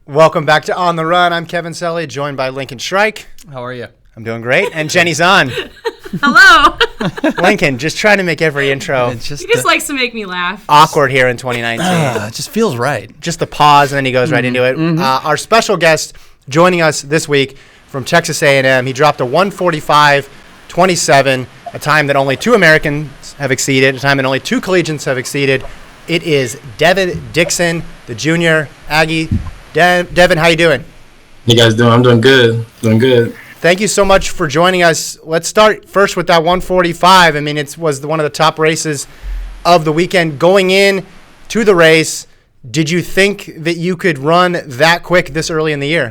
Welcome back to On the Run. I'm Kevin Selly, joined by Lincoln Shrike. How are you? I'm doing great. And Jenny's on. Hello. Lincoln, just trying to make every intro He just likes to make me laugh. awkward here in 2019. It just feels right. Just the pause, and then he goes right into it. Our special guest joining us this week from Texas A&M. He dropped a 1:45.27, a time that only two Americans have exceeded, a time that only two collegians have exceeded. It is Devin Dixon, the junior Aggie. Devin, how you doing? You guys doing? I'm doing good. Doing good. Thank you so much for joining us. Let's start first with that 1:45. I mean, it was one of the top races of the weekend. Going in to the race, did you think that you could run that quick this early in the year?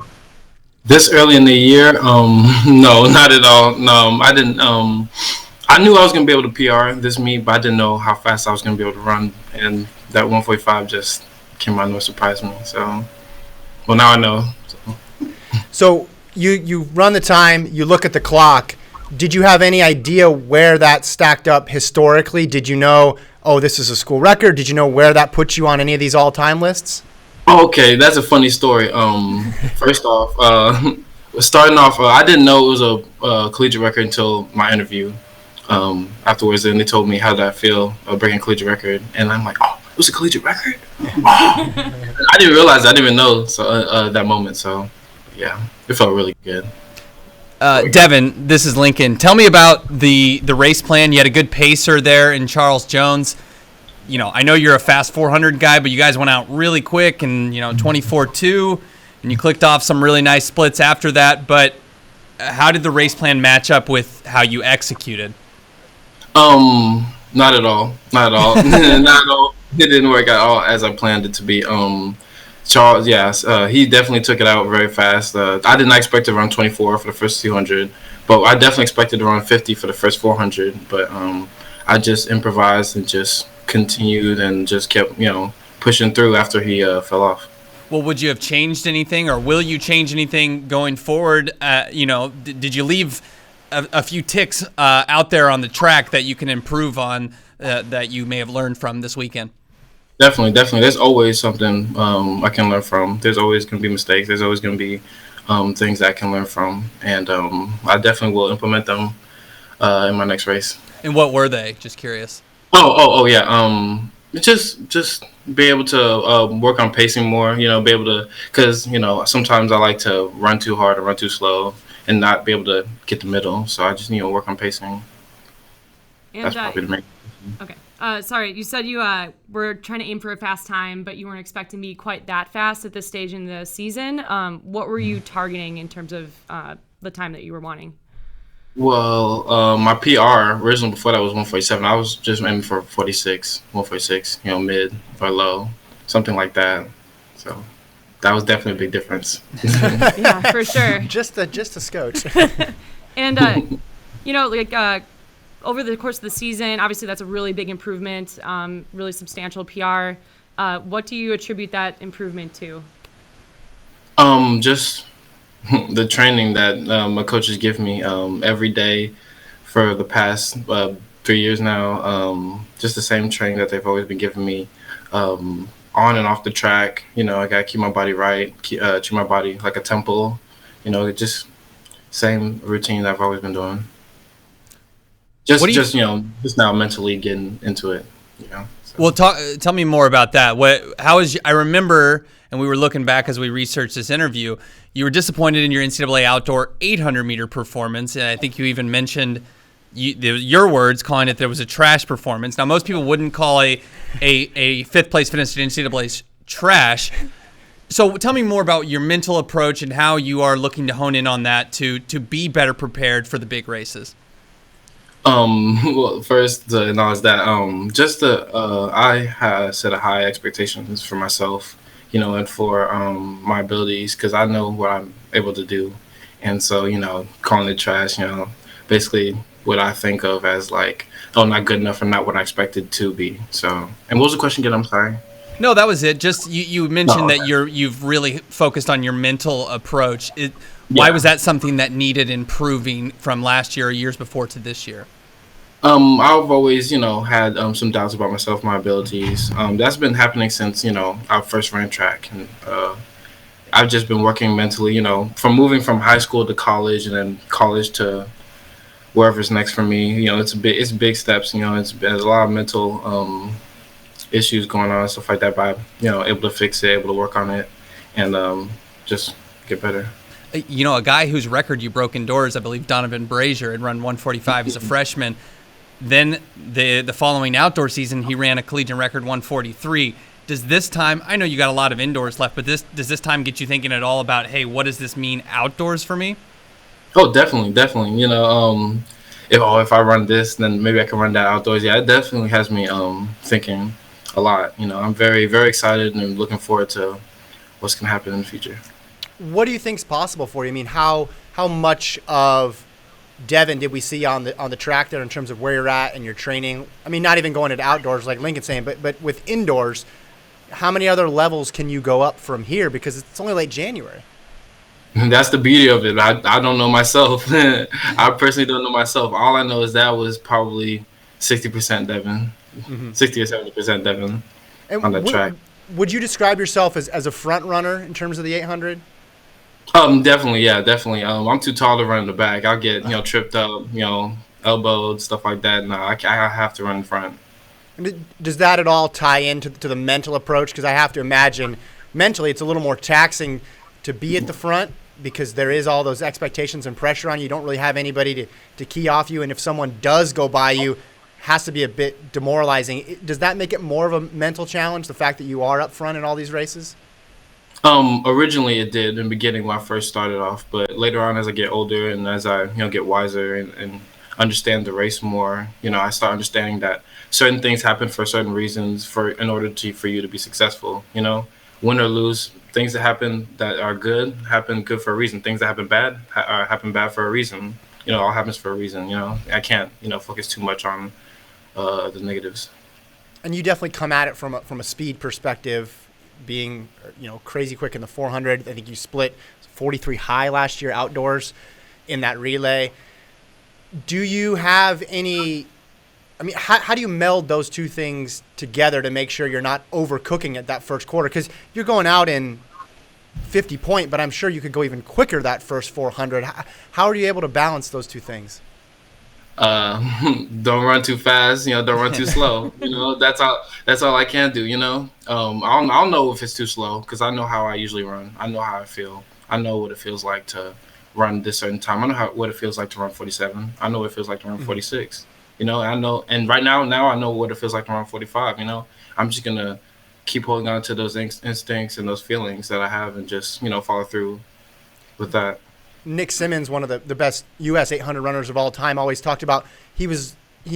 This early in the year, no, not at all. No, I didn't. I knew I was gonna be able to PR this meet, but I didn't know how fast I was gonna be able to run. And that 1:45 just came out and surprised me. So, well, now I know. So you run the time, you look at the clock. Did you have any idea where that stacked up historically? Did you know, oh, this is a school record? Did you know where that puts you on any of these all-time lists? Okay, that's a funny story. First off, starting off, I didn't know it was a collegiate record until my interview. Afterwards, then they told me how did I feel breaking a collegiate record, and I'm like, oh, it was a collegiate record? Oh. I didn't realize, I didn't even know that moment, so yeah, it felt really good. Devin, this is Lincoln. Tell me about the race plan. You had a good pacer there in Charles Jones. You know, I know you're a fast 400 guy, but you guys went out really quick and, 24-2, and you clicked off some really nice splits after that. But how did the race plan match up with how you executed? Not at all. Not at all. Not at all. It didn't work at all as I planned it to be. Charles, yes, he definitely took it out very fast. I did not expect to run 24 for the first 200, but I definitely expected to run 50 for the first 400. But I just improvised and just continued and just kept, pushing through after he fell off. Well, would you have changed anything, or will you change anything going forward? Did you leave a few ticks out there on the track that you can improve on that you may have learned from this weekend? Definitely. There's always something I can learn from. There's always going to be mistakes. There's always going to be things that I can learn from, and I definitely will implement them in my next race. And what were they? Just curious. Oh yeah. Just be able to work on pacing more. Be able to, because sometimes I like to run too hard or run too slow and not be able to get the middle. So I just work on pacing. And, that's probably the main. Okay. Sorry, you said you were trying to aim for a fast time, but you weren't expecting to be quite that fast at this stage in the season. What were you targeting in terms of the time that you were wanting? Well, my PR originally before that was 1:47. I was just aiming for 1:46, mid or low, something like that. So that was definitely a big difference. Yeah, for sure. Just a scotch. And over the course of the season, obviously that's a really big improvement, really substantial PR. What do you attribute that improvement to? Just the training that my coaches give me every day for the past 3 years now. Just the same training that they've always been giving me on and off the track. I gotta keep my body right, keep my body like a temple. Just same routine that I've always been doing. Just now mentally getting into it. So. Well, tell me more about that. I remember, and we were looking back as we researched this interview, you were disappointed in your NCAA outdoor 800-meter performance, and I think you even mentioned your words calling it there was a trash performance. Now, most people wouldn't call a fifth place finish at NCAA trash. So tell me more about your mental approach and how you are looking to hone in on that to be better prepared for the big races. Well, first to acknowledge that, I set a high expectations for myself, and for my abilities, because I know what I'm able to do, and so calling it trash, basically what I think of as like, oh, not good enough or not what I expected to be. So, and what was the question again? I'm sorry. No, that was it. Just you mentioned that you've really focused on your mental approach. Why was that something that needed improving from last year or years before to this year? I've always, had some doubts about myself, my abilities. That's been happening since, I first ran track. And I've just been working mentally, from moving from high school to college and then college to wherever's next for me. It's big steps. There's a lot of mental issues going on, stuff like that. But able to fix it, able to work on it, and just get better. A guy whose record you broke indoors, I believe Donovan Brazier had run 145 as a freshman. Then the following outdoor season, he ran a collegiate record 143. Does this time, I know you got a lot of indoors left, but does this time get you thinking at all about, hey, what does this mean outdoors for me? Oh, definitely. If I run this, then maybe I can run that outdoors. Yeah, it definitely has me thinking a lot. I'm very, very excited and looking forward to what's going to happen in the future. What do you think's possible for you? I mean, how much of Devin did we see on the track there in terms of where you're at and your training? I mean, not even going into outdoors like Lincoln's saying, but with indoors, how many other levels can you go up from here? Because it's only late January. That's the beauty of it. I don't know myself. I personally don't know myself. All I know is that was probably 60% Devin, 60 or 70% Devin on the track. Would you describe yourself as a front runner in terms of the 800? Definitely, yeah, definitely. I'm too tall to run in the back. I'll get tripped up, elbowed, stuff like that. No, I have to run in front. Does that at all tie into the mental approach? Because I have to imagine mentally it's a little more taxing to be at the front because there is all those expectations and pressure on you. You don't really have anybody to key off you, and if someone does go by you, it has to be a bit demoralizing. Does that make it more of a mental challenge, the fact that you are up front in all these races? Originally it did in the beginning when I first started off, but later on as I get older and as I get wiser and understand the race more, I start understanding that certain things happen for certain reasons for you to be successful. Win or lose, things that happen that are good happen good for a reason. Things that happen bad happen bad for a reason. All happens for a reason. I can't focus too much on the negatives. And you definitely come at it from a speed perspective. Being crazy quick in the 400. I think you split 43 high last year outdoors in that relay. Do you have any, how do you meld those two things together to make sure you're not overcooking it that first quarter? Because you're going out in 50 point, but I'm sure you could go even quicker that first 400. How are you able to balance those two things? Don't run too fast, don't run too slow. That's all I can do. I'll know if it's too slow because I know how I usually run. I know how I feel. I know what it feels like to run this certain time. I know what it feels like to run 47. I know what it feels like to run 46. I know, and right now I know what it feels like to run 45. I'm just gonna keep holding on to those instincts and those feelings that I have, and just follow through with that. Nick Simmons, one of the best U.S. 800 runners of all time, always talked about he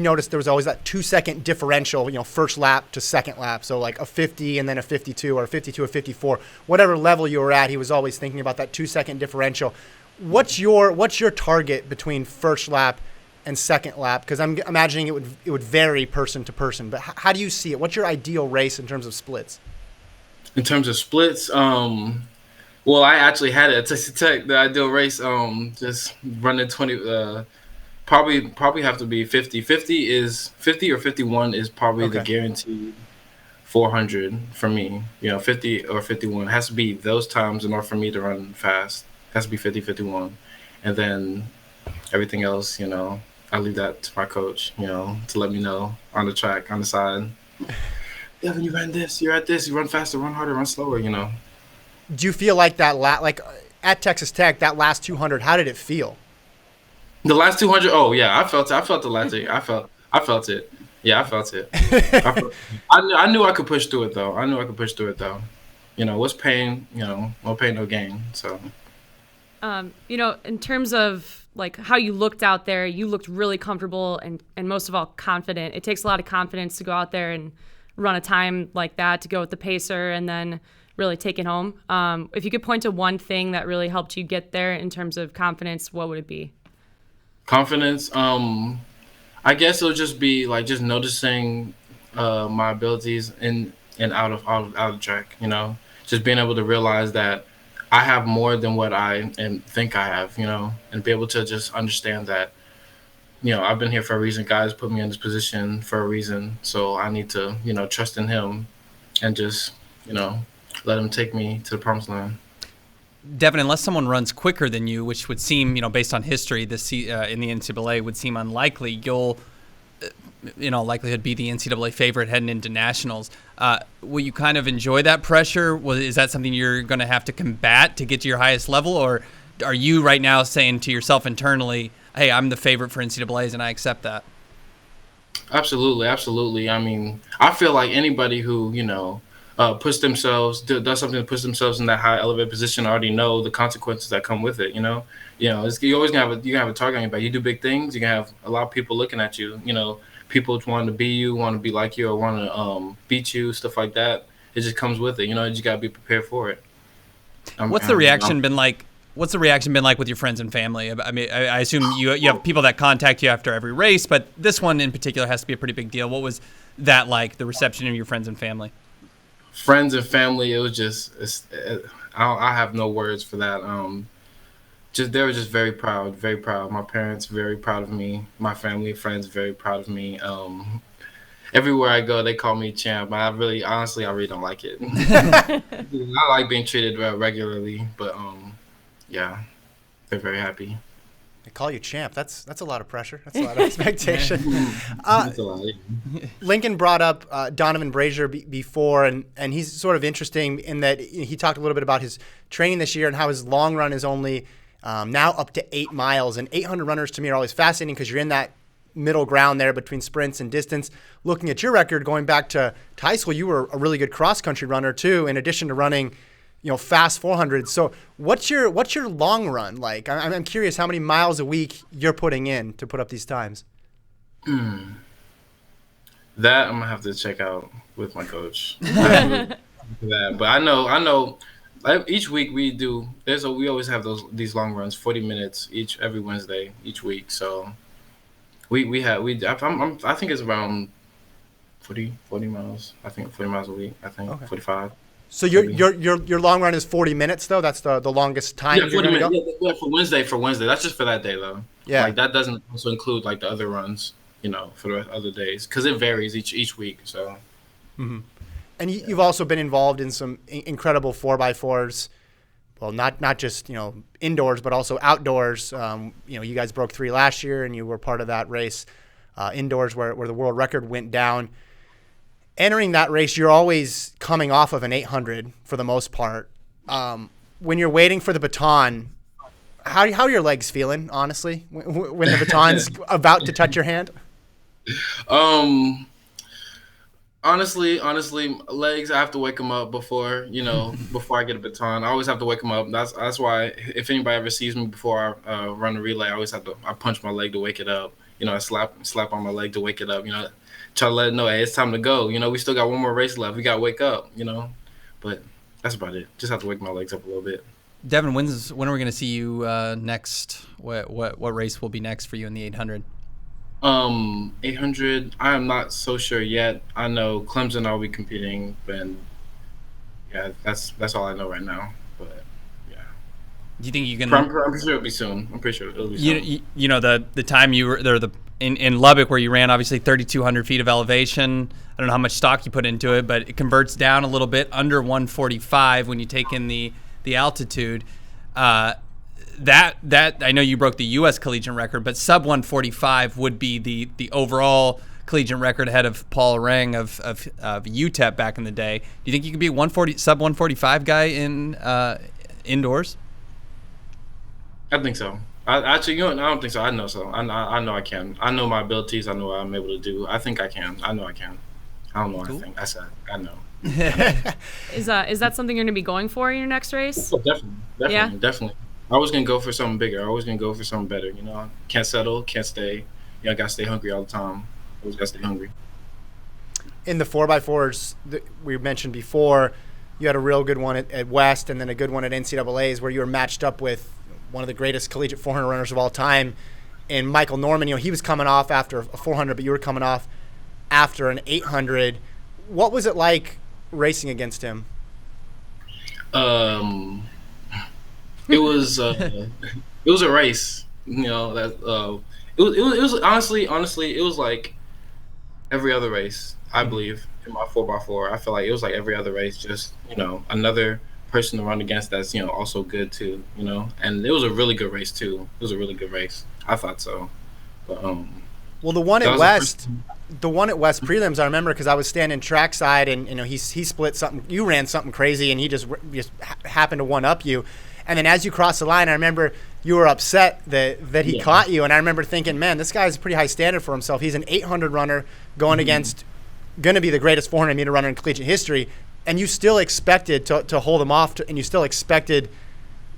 noticed there was always that 2-second differential, first lap to second lap. So like a 50 and then a 52 or a 52 or 54, whatever level you were at, he was always thinking about that 2-second differential. What's your target between first lap and second lap? Because I'm imagining it would vary person to person. But how do you see it? What's your ideal race in terms of splits? In terms of splits, well, I actually had it at Texas Tech, the ideal race, just running 20, probably have to be 50. 50 or 51 is probably the guaranteed 400 for me. 50 or 51 has to be those times in order for me to run fast. Has to be 50, 51. And then everything else, I leave that to my coach, to let me know on the track, on the side. Devin, you ran this, you're at this, you run faster, run harder, run slower, Do you feel like that at Texas Tech, that last 200, how did it feel? The last 200, oh yeah, I felt the last thing. I felt it. Yeah, I felt it. I knew I could push through it though. What's pain, no pain, no gain. So in terms of like how you looked out there, you looked really comfortable and most of all confident. It takes a lot of confidence to go out there and run a time like that, to go with the pacer and then really take it home. If you could point to one thing that really helped you get there in terms of confidence, what would it be? Confidence, I guess it'll just be like just noticing my abilities in and out of the track. Just being able to realize that I have more than what I think I have. And be able to just understand that I've been here for a reason. Guys put me in this position for a reason, so I need to trust in him and just let him take me to the promised land. Devin, unless someone runs quicker than you, which would seem, based on history, in the NCAA would seem unlikely, you'll, likelihood be the NCAA favorite heading into nationals. Will you kind of enjoy that pressure? Is that something you're going to have to combat to get to your highest level? Or are you right now saying to yourself internally, hey, I'm the favorite for NCAAs and I accept that? Absolutely, absolutely. I mean, I feel like anybody who, does something to push themselves in that high elevated position already know the consequences that come with it, you always gonna have a target on your back. You do big things, you're gonna have a lot of people looking at you, people want to be you, want to be like you, or want to beat you, stuff like that. It just comes with it, you just got to be prepared for it. What's the reaction been like? What's the reaction been like with your friends and family? I mean, I assume you have people that contact you after every race, but this one in particular has to be a pretty big deal. What was that like, the reception of your friends and family? Friends and family, it was just, I have no words for that. They were just very proud, very proud. My parents very proud of me. My family, friends very proud of me. Everywhere I go, they call me champ. Honestly, I really don't like it. I like being treated regularly, but yeah, they're very happy. They call you champ. That's a lot of pressure. That's a lot of expectation. Lincoln brought up Donovan Brazier before, and he's sort of interesting in that he talked a little bit about his training this year and how his long run is only now up to 8 miles. And 800 runners to me are always fascinating because you're in that middle ground there between sprints and distance. Looking at your record, going back to high school, you were a really good cross-country runner too, in addition to running fast 400. So what's your long run like? I'm curious how many miles a week you're putting in to put up these times. That I'm gonna have to check out with my coach. But I know. Each week we always have these long runs, 40 minutes every Wednesday each week. So I think it's around 40 miles. I think 40 miles a week. I think okay. 45. So your long run is 40 minutes though. That's the longest time. Yeah, 40 minutes. Go? Yeah, for Wednesday. That's just for that day though. Yeah. Like that doesn't also include like the other runs, for the other days because it varies each week. So. Mm-hmm. And you've also been involved in some incredible 4x4s. Well, not just indoors, but also outdoors. You guys broke 3 last year, and you were part of that race indoors where the world record went down. Entering that race, you're always coming off of an 800 for the most part. When you're waiting for the baton, how are your legs feeling, honestly, when the baton's about to touch your hand? Honestly, legs, I have to wake them up before I get a baton. I always have to wake them up. That's why if anybody ever sees me before I run a relay, I punch my leg to wake it up. I slap on my leg to wake it up. Try to let it know, hey, it's time to go. We still got one more race left. We got to wake up, But that's about it. Just have to wake my legs up a little bit. Devin, when are we going to see you next? What race will be next for you in the 800? 800, I am not so sure yet. I know Clemson I'll be competing, and yeah, that's all I know right now. But yeah. Do you think you can? I'm pretty sure it'll be soon. The time you were there, in Lubbock where you ran obviously 3,200 feet of elevation. I don't know how much stock you put into it, but it converts down a little bit under 145 when you take in the altitude. That I know you broke the U.S. collegiate record, but sub 145 would be the overall collegiate record ahead of Paul Rang of UTEP back in the day. Do you think you could be a sub 145 guy in indoors? I think so. I don't think so. I know so. I know I can. I know my abilities. I know what I'm able to do. I think I can. I know I can. I don't know. Cool. I think I said I know. Is that something you're going to be going for in your next race? Oh, definitely. I was going to go for something bigger. I was going to go for something better. Can't settle, can't stay. I got to stay hungry all the time. I always got to stay hungry. In the 4x4s that we mentioned before, you had a real good one at West and then a good one at NCAAs where you were matched up with one of the greatest collegiate 400 runners of all time. And Michael Norman, he was coming off after a 400, but you were coming off after an 800. What was it like racing against him? It was a race, it was honestly it was like every other race, I believe, in my 4x4. I feel like it was like every other race, just another person to run against that's also good too. And it was a really good race too. It was a really good race. I thought so. But Well, the one that at was West, prelims, I remember because I was standing trackside and he split something. You ran something crazy and he just happened to one up you. And then as you crossed the line, I remember you were upset that he caught you. And I remember thinking, man, this guy's a pretty high standard for himself. He's an 800 runner going against going to be the greatest 400 meter runner in collegiate history. And you still expected to hold him off, and you still expected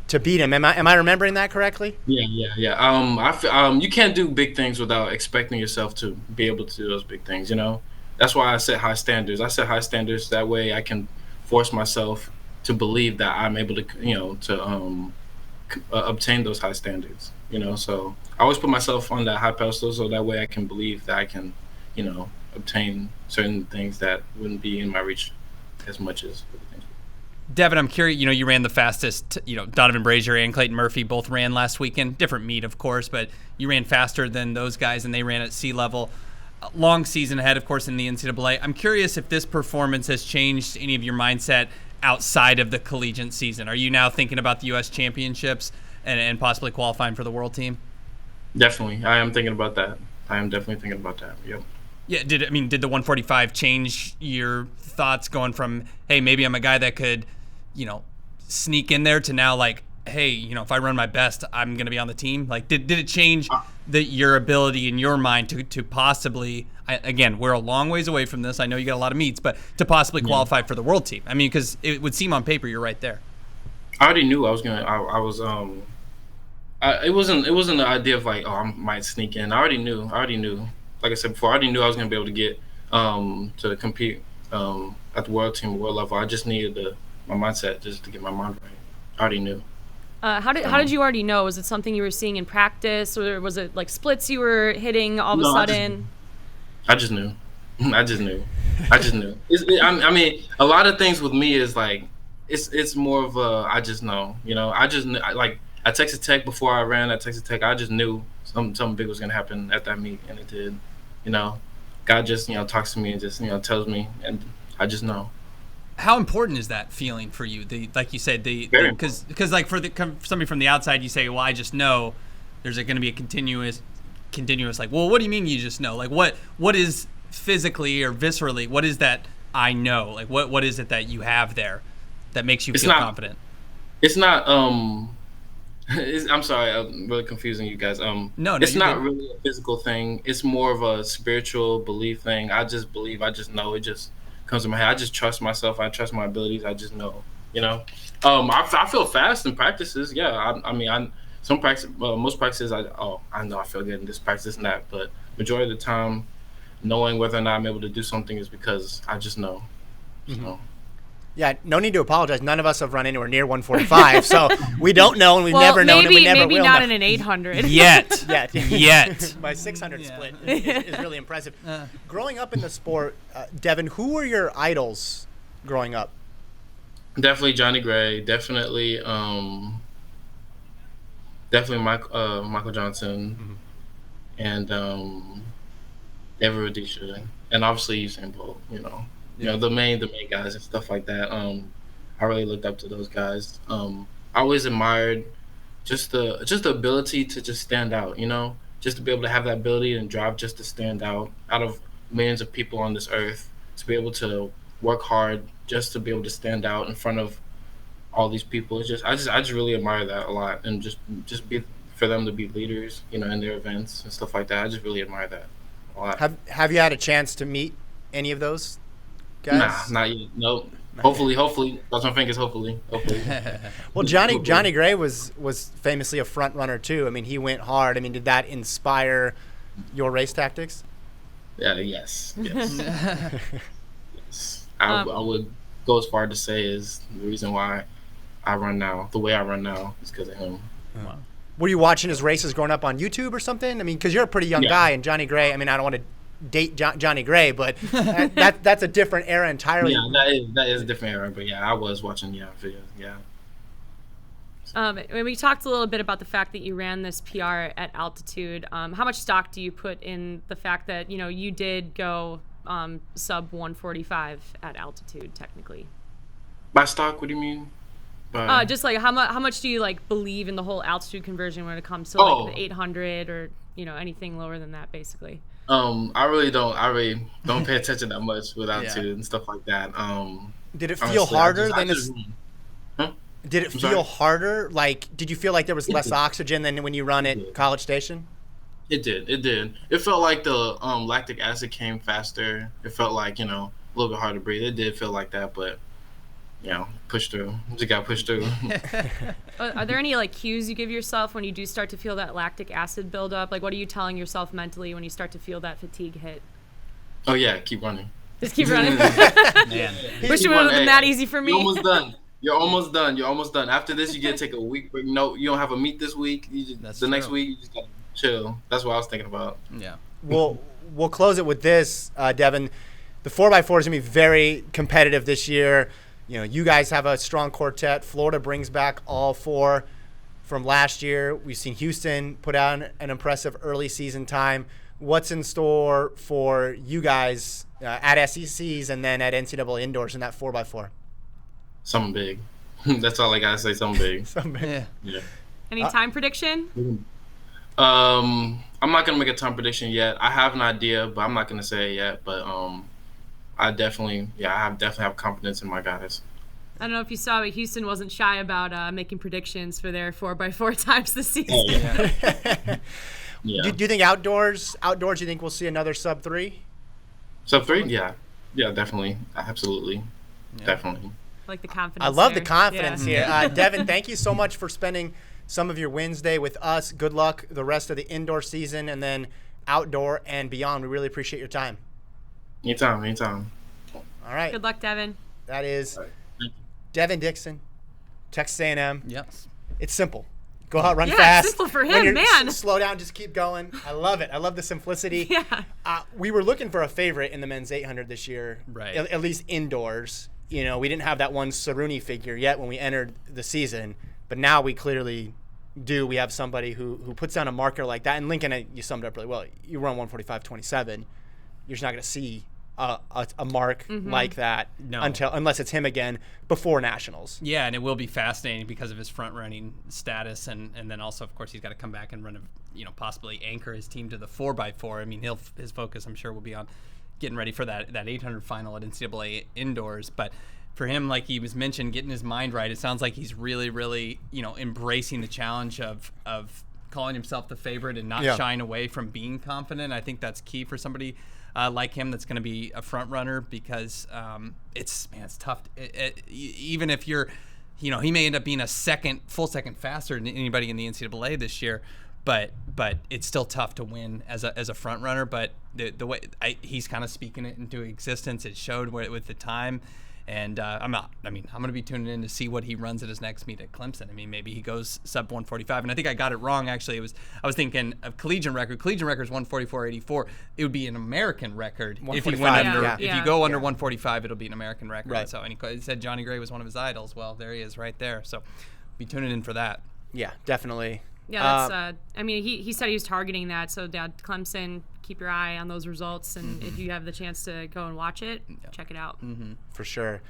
to beat him. Am I remembering that correctly? Yeah. You can't do big things without expecting yourself to be able to do those big things. That's why I set high standards. I set high standards that way I can force myself to believe that I'm able to obtain those high standards. So I always put myself on that high pedestal so that way I can believe that I can, obtain certain things that wouldn't be in my reach as much as other things. Devin, I'm curious, you ran the fastest, Donovan Brazier and Clayton Murphy both ran last weekend. Different meet, of course, but you ran faster than those guys, and they ran at sea level. Long season ahead, of course, in the NCAA. I'm curious if this performance has changed any of your mindset outside of the collegiate season. Are you now thinking about the U.S. championships and possibly qualifying for the world team? Definitely. I am thinking about that. I am definitely thinking about that. Yep. Yeah, did the 145 change your thoughts going from, hey, maybe I'm a guy that could, sneak in there to now like, hey, if I run my best, I'm going to be on the team? Like, did it change your ability in your mind to possibly, again, we're a long ways away from this. I know you got a lot of meets, but to possibly qualify for the world team? I mean, because it would seem on paper you're right there. I already knew I was going to, it wasn't the idea of like, oh, I might sneak in. I already knew. Like I said before, I already knew I was going to be able to get to compete at the world team, world level. I just needed my mindset just to get my mind right. I already knew. How did you already know? Was it something you were seeing in practice, or was it like splits you were hitting all of a sudden? I just knew. I just knew. I mean, a lot of things with me is like, it's more of a I just know. I just knew, like at Texas Tech, before I ran at Texas Tech, I just knew something big was gonna happen at that meet, and it did. God just talks to me and just tells me, and I just know. How important is that feeling for you? Like you said, because like for somebody from the outside, you say, well, I just know. There's going to be a continuous like, well, what do you mean you just know? Like what is physically or viscerally, what is that I know? Like what is it that you have there that makes you feel confident? It's not I'm sorry, I'm really confusing you guys. No, it's not really a physical thing. It's more of a spiritual belief thing. I just believe. I just know. It just comes to my head. I just trust myself. I trust my abilities. I just know. I feel fast in practices. Yeah, most practices. I know I feel good in this practice and that. But majority of the time, knowing whether or not I'm able to do something is because I just know. Mm-hmm. So. Yeah, no need to apologize. None of us have run anywhere near 145, so we don't know, and we've never known, and we never will know. Maybe not in an 800. Yet. My 600 split is really impressive. Growing up in the sport, Devin, who were your idols growing up? Definitely Johnny Gray. Definitely Michael Johnson, and David Rudisha, and obviously Usain Bolt. The main guys and stuff like that. I really looked up to those guys. I always admired just the ability to just stand out, just to be able to have that ability and drive just to stand out of millions of people on this earth, to be able to work hard just to be able to stand out in front of all these people. I just really admire that a lot, and just be for them to be leaders, in their events and stuff like that. I just really admire that a lot. Have you had a chance to meet any of those guys? Nah, not yet. Nope. Hopefully. Cross my fingers. Hopefully. Well, Johnny Gray was famously a front runner too. I mean, he went hard. I mean, did that inspire your race tactics? Yeah. Yes. I would go as far to say is the reason why I run now, the way I run now, is because of him. Wow. Were you watching his races growing up on YouTube or something? I mean, because you're a pretty young guy, and Johnny Gray. I mean, I don't want to date Johnny Gray, but that's a different era entirely. Yeah, that is a different era. But yeah, I was watching videos. Yeah. We talked a little bit about the fact that you ran this PR at altitude. How much stock do you put in the fact that you did go sub 145 at altitude technically? By stock, what do you mean? Just like how much do you like believe in the whole altitude conversion when it comes to Oh. like the 800 or anything lower than that, basically? I really don't pay attention that much with altitude and stuff like that. Did it feel Honestly, harder I than just, huh? Did it I'm feel sorry? harder? Like, did you feel like there was less did. oxygen than when you run at College Station? It did. It felt like the lactic acid came faster. It felt like, a little bit hard to breathe. It did feel like that, but push through. Just got pushed through. Are there any like cues you give yourself when you do start to feel that lactic acid build up? Like, what are you telling yourself mentally when you start to feel that fatigue hit? Oh yeah, keep running. Just keep running. Man. Wish it would have been that easy for me. You're almost done. You're almost done. After this, you get to take a week break. No, you don't have a meet this week. That's next true. week, you just gotta chill. That's what I was thinking about. Yeah. We'll close it with this, Devin. The 4x4 is going to be very competitive this year. You guys have a strong quartet. Florida brings back all four from last year. We've seen Houston put out an impressive early season time. What's in store for you guys at SECs and then at NCAA indoors in that 4x4? Something big. That's all I gotta say. Something big. Yeah. Yeah. Any time prediction? I'm not gonna make a time prediction yet. I have an idea, but I'm not gonna say it yet. But I definitely have confidence in my guys. I don't know if you saw, but Houston wasn't shy about making predictions for their 4x4 times this season. Oh, yeah. Yeah. Do you think outdoors, you think we'll see another sub 3? Sub 3? Yeah, definitely, absolutely, definitely. Like the confidence. I love the there. confidence Yeah. here. Devin, thank you so much for spending some of your Wednesday with us. Good luck the rest of the indoor season and then outdoor and beyond. We really appreciate your time. Anytime. All right. Good luck, Devin. That is All right. Thank you. Devin Dixon, Texas A&M. Yes. It's simple. Go out, run Yeah, fast. simple for When him, you're man. Slow down, just keep going. I love it. I love the simplicity. Yeah. We were looking for a favorite in the men's 800 this year, Right. At least indoors. We didn't have that one Cerrone figure yet when we entered the season, but now we clearly do. We have somebody who puts down a marker like that. And Lincoln, you summed it up really well. You run 145.27, you're just not going to see a mark like that unless it's him again before nationals. Yeah, and it will be fascinating because of his front running status, and then also, of course, he's got to come back and run possibly anchor his team to the 4x4. I mean, his focus, I'm sure, will be on getting ready for that 800 final at NCAA indoors. But for him, like he was mentioned, getting his mind right, it sounds like he's really, really, embracing the challenge of calling himself the favorite and not shying away from being confident. I think that's key for somebody like him that's going to be a front runner because it's tough. Even if you're, he may end up being a full second faster than anybody in the NCAA this year, but it's still tough to win as a front runner. But the way he's kind of speaking it into existence, it showed with the time. And I'm going to be tuning in to see what he runs at his next meet at Clemson. I mean, maybe he goes sub 145. And I think I got it wrong, actually. I was thinking of collegiate record. Collegiate record is 144.84. It would be an American record if he went under. Yeah. If you go under 145, it'll be an American record. Right. So, and he said Johnny Gray was one of his idols. Well, there he is right there. So be tuning in for that. Yeah, definitely. Yeah, that's. He said he was targeting that. So, Clemson, keep your eye on those results, and if you have the chance to go and watch it, check it out. For sure.